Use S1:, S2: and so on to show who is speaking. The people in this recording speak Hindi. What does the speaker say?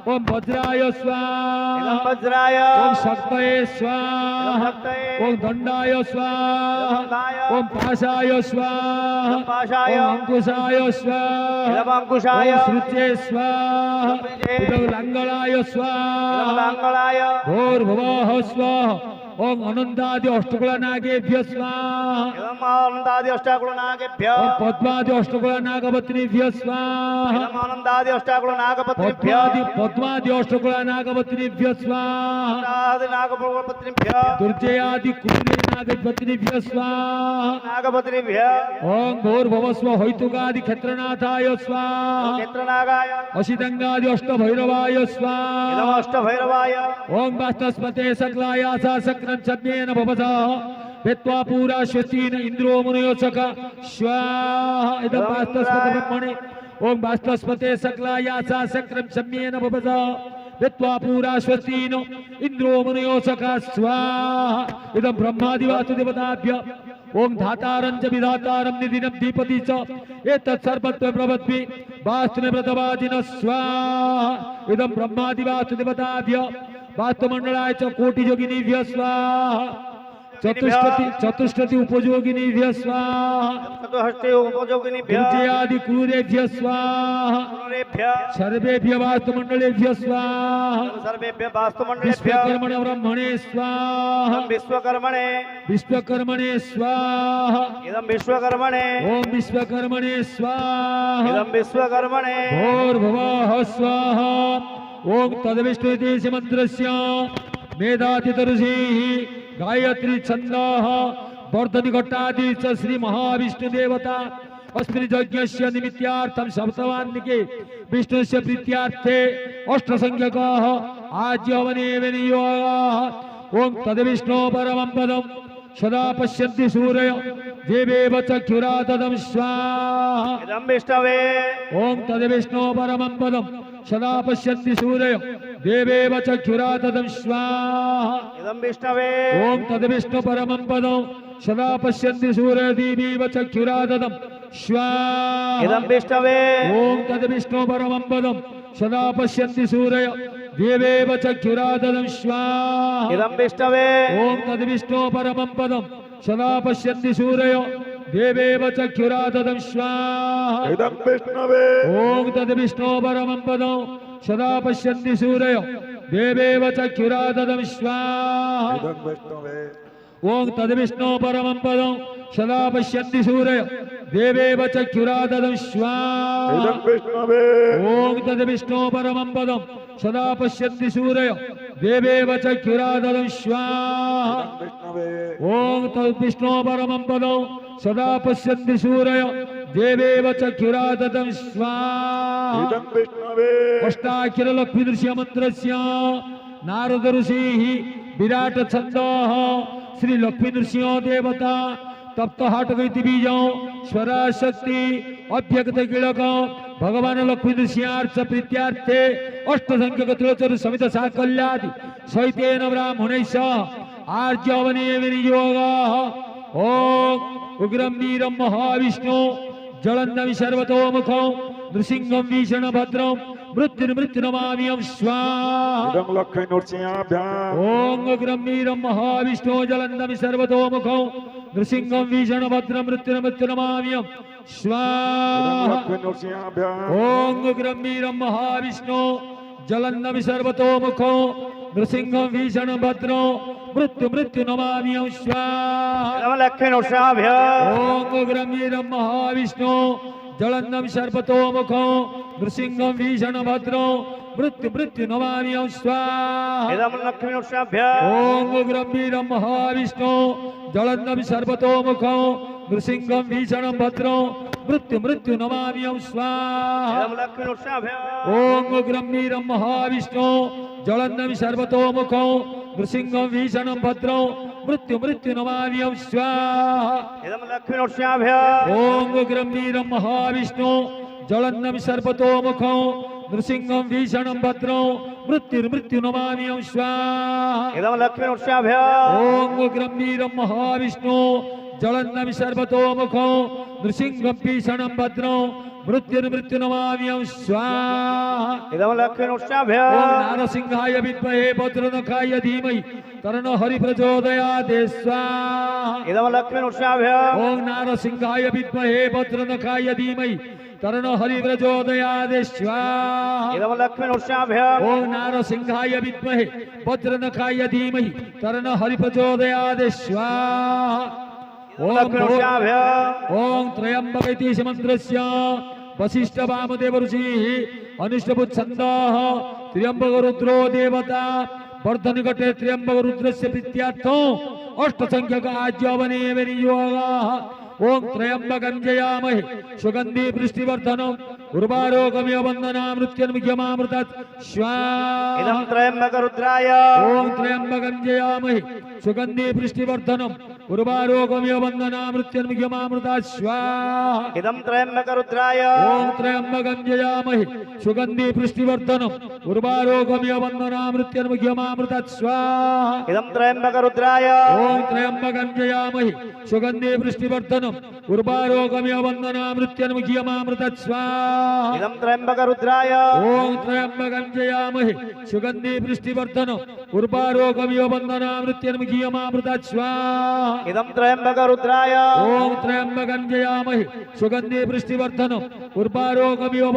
S1: ओम वज्राय स्वाहा
S2: वज्राय
S1: ओम शक्तये स्वाहा ओम दंडाय स्वाहा ओम पाशाय स्वाहा
S2: पाशाय
S1: ओम अंकुशाय स्वाहा
S2: अंकुशाय
S1: ओम सृज्ये स्वाहा इदं लंगलाय स्वाहा
S2: लंगलाय
S1: भूर्भुवः स्वाहा ओम अनंतादि अष्टकुलनागेभ्य स्वाहा
S2: आनंदादि अष्टाकुलनागेभ्यः
S1: ओम पद्मादि अष्टकुलनागपत्नीभ्य स्वाहा
S2: आनंदादि अष्टाकुलनागपत्नीभ्यः
S1: पद्मादि अष्टकुलनागपत्नीभ्य स्वाहा
S2: नागपत्नीभ्यः
S1: दुर्जयादि कुंडलीनागपत्नीभ्य स्वाहा
S2: नागपत्नीभ्यः
S1: ओम भूर्भुवस्व हैतुकादि क्षेत्रनाथाय स्वाहा
S2: क्षेत्रनागाय
S1: अशितंगादि अष्टभैरवाय स्वाहा
S2: अष्टभैरवाय
S1: ओम वास्तस्पते सकलाय आसासक्रं चम्येन भवतः भेत्वा पूरा श्वस्तीन इंद्रो मुनयोचक स्वाहा इदं वास्तस्पते ब्रह्मणे ओम वास्तस्पते सकलाय आसासक्रं चम्येन भवतः भेत्वा पूरा श्वस्तीन इंद्रो मुनयोचक स्वाहा इदं ब्रह्मादिवासुदेवताभ्य ओम धातारं च विधातारं निधिनं दीपति च एतत् सर्वत्वं प्रवद्मि वास्तुने व्रतवादिनः स्वाहा इदं ब्रह्मादिवासुदेवताभ्य वास्तुमंडलाय च कोटियोगिनीभ्य स्वाहा चतुष्टति उपयोगिनीभ्य स्वाहा
S2: चतुष्टि उपयोगिनीभ्यः
S1: दुर्जयादि क्रूरेभ्य स्वाहा सर्वेभ्य वास्तुमंडलेभ्य स्वाहा
S2: सर्वेभ्य वास्तुमंडलेभ्यः
S1: विश्वकर्मणे ब्रह्मणे स्वाहा विश्वकर्मणे स्वाहा
S2: इदं विश्वकर्मणे
S1: ओम विश्वकर्मणे स्वाहा
S2: इदं विश्वकर्मणे
S1: भूर्भुवः स्वाहा ओम तद्विष्णुदेश मंत्रस्य मेधातितरुषिः गायत्री छन्दः वर्धनि घट्टादि च श्री महाविष्णु देवता अस्मिन् यज्ञस्य निमित्तार्थं सप्तवान्निके विष्णुस्य प्रीत्यार्थे अष्टसंख्यकाः आज्यवने विनियोगाः ओम तद्विष्णु परमं पदं सदा पश्यन्ति सूर्य देवेव चक्षुरातदं स्वाहा
S2: इदं विष्णवे
S1: ओम तद्विष्णु परमं पदं सदा पश्यन्ति सूर्य देवेव चक्षुरातदं स्वाहा
S2: इदं विष्णवे
S1: ओम तद्विष्णु परमं पदं सदा पश्यन्ति सूर्य देवीव चक्षुरातदं स्वाहा
S2: इदं विष्णवे
S1: ओम तद्विष्णु परमं पदं सदा पश्यन्ति सूर्य देवेव चक्षुरातदं स्वाहा
S2: इदं विष्णवे
S1: ओम तद्विष्णु परमं पदं सदा पश्यन्ति सूर्य देवेव चक्षुरातदं स्वाहा
S2: इदं विष्णवे
S1: ओम तद्विष्णु परमं पदं सदा पश्यन्ति सूर्य देवेव चक्षुरातदं स्वाहा
S2: इदं विष्णवे
S1: ओम तद्विष्णु परमं पदं सदा पश्यन्ति सूर्य देवेव चक्षुरातदं स्वाहा
S2: इदं विष्णवे
S1: ओम तद्विष्णु परमं पदं सदा पश्यन्ति सूर्य देवेव चक्षुरातदं स्वाहा ओम तद्विष्णु परमं पदं सदा पश्यन्ति सूर्य देवेव चक्षुरातदं स्वाहा
S2: इदं विष्णवे
S1: अष्टाक्षर लक्ष्मी दृश्य मंत्रस्य नारद ऋषिः विराट छन्दः श्री लक्ष्मी नृसिंह देवता तप्त हाटगैति बीजं स्वराशक्ति अभ्यक्त कीलक भगवान लक्ष्मी नृसिंहार्च प्रीत्यार्थे अष्टसंख्यक त्रिलोचन समित साकल्यादि सहितेन ब्राह्मणैः सह आर्यवने विनियोगः ओम उग्रं वीरं महाविष्णु जलन्धं सर्वतोमुखं नृसिंहं भीषणभद्रं मृत्युर्मृत्युनमाम्यं स्वाहा
S2: इदं लक्ष्मी नृसिंहाभ्याम्
S1: ओम उग्रं वीरं महाविष्णु जलन्धं सर्वतोमुखं नृसिंहं भीषणभद्रं मृत्युर्मृत्युनमाम्यं स्वाहा
S2: लक्ष्मी नृसिंहाभ्याम्
S1: ओम उग्रं वीरं महाविष्णु जलन्धं सर्वतोमुखं नृसिंहं भीषणभद्रं मृत्युर्मृत्युनमाम्यं स्वाहा
S2: इदं लक्ष्मी नृसिंहाभ्याम्
S1: ओम उग्रं वीरं महाविष्णु जलन्धं सर्वतोमुखं नृसिंहं भीषणभद्रं मृत्युर्मृत्युनमाम्यं स्वाहा
S2: इदं लक्ष्मी नृसिंहाभ्याम्
S1: ओम उग्रं वीरं महाविष्णु जलन्धं सर्वतोमुखं नृसिंहं भीषणभद्रं मृत्युर्मृत्युनमाम्यं स्वाहा
S2: इदं लक्ष्मी नृसिंहाभ्याम्
S1: ओम उग्रं वीरं महाविष्णु जलन्धं सर्वतोमुखं नृसिंहं भीषणभद्रं मृत्युर्मृत्युनमाम्यं स्वाहा
S2: इदं लक्ष्मी नृसिंहाभ्याम्
S1: ओम उग्रं वीरं महाविष्णु जलन्धं सर्वतोमुखं नृसिंहं भीषणभद्रं मृत्युर्मृत्युनमाम्यं स्वाहा
S2: इदं लक्ष्मी नृसिंहाभ्याम्
S1: ओम उग्रं वीरं महाविष्णु जलन्धं सर्वतोमुखं नृसिंहं भीषणं भद्रं मृत्युर्मृत्युनमाम्यं स्वाहा
S2: इदं लक्ष्मीनृसिंहाभ्यः
S1: ओम नारसिंहाय विद्महे वज्रनखाय धीमहि तन्नो हरि प्रचोदयात् स्वाहा
S2: इदं लक्ष्मीनृसिंहाभ्यः
S1: ओम नारसिंहाय विद्महे वज्रनखाय धीमहि तन्नो हरि प्रचोदयात् स्वाहा
S2: इदं लक्ष्मीनृसिंहाभ्यः
S1: ओम नारसिंहाय विद्महे वज्रनखाय धीमहि तन्नो हरि प्रचोदयात् स्वाहा ओम
S2: लक्ष्मीनृसिंहाभ्यः
S1: ओम त्रयंबक इति मंत्रस्य वशिष्ठ वामदेव ऋषिः अनुष्टुप्छन्दः त्र्यंबक रुद्रो देवता वर्धनघटे त्र्यंबक रुद्रस्य प्रीत्यर्थम् अष्टसंख्यक आज्यवने विनियोगः ओम त्र्यंबकं जयामहे सुगंधि पुष्टिवर्धनम् उर्वारोगम्य वन्दनामृत्यन्मुख्यमामृतत् स्वाहा
S2: इदं त्र्यम्बकरुद्राय
S1: ओम त्र्यंबकं जयामहे सुगंधि पुष्टिवर्धनम् उर्वारोगम्य वन्दनामृत्यन्मुख्यमामृतत् स्वाहा
S2: इदं त्र्यम्बकरुद्राय
S1: ओम त्र्यंबकं जयामहे सुगंधि पुष्टिवर्धनम् उर्वारोगम्य वन्दनामृत्यन्मुख्यमामृतत् स्वाहा
S2: इदं त्र्यम्बकरुद्राय
S1: ओम त्र्यंबकं जयामहे सुगंधि पुष्टिवर्धनम् उर्वारोगम्य वन्दनामृत्यन्मुख्यमामृतत् स्वाहा
S2: इदं त्र्यम्बकरुद्राय
S1: ओम त्र्यंबकं जयामहे सुगंधि पुष्टिवर्धनम् उर्वारोगम्य वन्दनामृत्यन्मुख्यमामृतत् स्वाहा
S2: इदं त्र्यम्बकरुद्राय
S1: ओम त्र्यंबकं जयामहे सुगंधि पुष्टिवर्धनम् उर्वारोगम्य